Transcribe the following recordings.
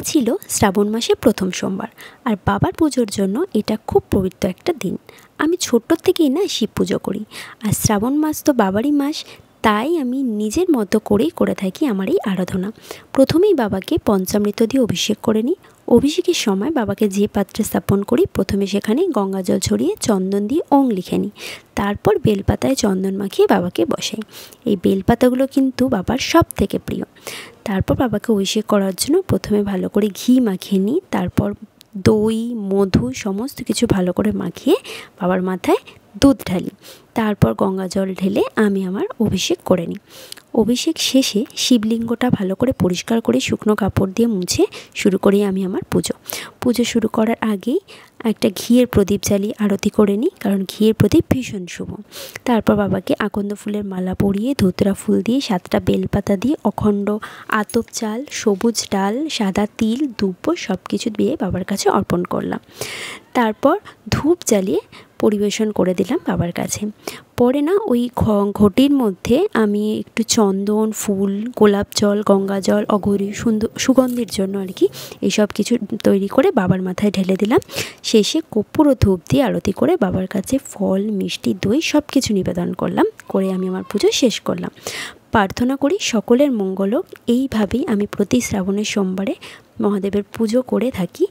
ছিল শ্রাবণ মাসে প্রথম সোমবার, আর বাবার পুজোর জন্য এটা খুব পবিত্র একটা দিন। আমি ছোট্ট থেকেই না শিব পুজো করি, আর শ্রাবণ মাস তো বাবারই মাস, তাই আমি নিজের মতো করেই করে থাকি আমার এই আরাধনা। প্রথমেই বাবাকে পঞ্চামৃত দিয়ে অভিষেক করে নিই। অভিষেকের সময় বাবাকে যে পাত্রে স্থাপন করি, প্রথমে সেখানে গঙ্গা জল ছড়িয়ে চন্দন দিয়ে ওং লিখে নিই। তারপর বেলপাতায় চন্দন মাখিয়ে বাবাকে বসাই। এই বেলপাতাগুলো কিন্তু বাবার সব থেকে প্রিয়। তারপর বাবাকে অভিষেক করার জন্য প্রথমে ভালো করে ঘি মাখিয়ে নিই, তারপর দই, মধু সমস্ত কিছু ভালো করে মাখিয়ে বাবার মাথায় দুধ ঢালি। তারপর গঙ্গা জল ঢেলে আমি আমার অভিষেক করে নিই। অভিষেক শেষে শিবলিঙ্গটা ভালো করে পরিষ্কার করে শুকনো কাপড় দিয়ে মুছে শুরু করি আমি আমার পুজো শুরু করার আগেই একটা ঘিয়ের প্রদীপ জ্বালিয়ে আরতি করে নিই, কারণ ঘিয়ের প্রদীপ ভীষণ শুভ। তারপর বাবাকে আকন্দ ফুলের মালা পরিয়ে ধুতরা ফুল দিয়ে 7টা বেলপাতা দিয়ে অখণ্ড আতপ চাল, সবুজ ডাল, সাদা তিল, দুব্ব সব কিছু দিয়ে বাবার কাছে অর্পণ করলাম। তারপর ধূপ জ্বালিয়ে পরিবেশন করে দিলাম বাবার কাছে। পরে না ওই ঘটির মধ্যে আমি একটু চন্দন, ফুল, গোলাপ জল, গঙ্গা জল, অঘরি সুগন্ধির জন্য আর কি এইসব কিছু তৈরি করে বাবার মাথায় ঢেলে দিলাম। শেষে কর্পূর ও ধূপ দিয়ে আরতি করে বাবার কাছে ফল, মিষ্টি, দই সব কিছু নিবেদন করলাম, করে আমি আমার পুজো শেষ করলাম। প্রার্থনা করি সকলের মঙ্গল হোক। এইভাবেই আমি প্রতি শ্রাবণের সোমবারে মহাদেবের পুজো করে থাকি।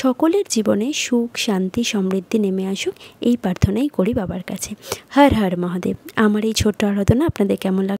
সকলের জীবনে সুখ, শান্তি, সমৃদ্ধি নেমে আসুক, এই প্রার্থনাই করি বাবার কাছে। হর হর মহাদেব। আমার এই ছোট্ট আরাধনা আপনাদের কেমন লাগে?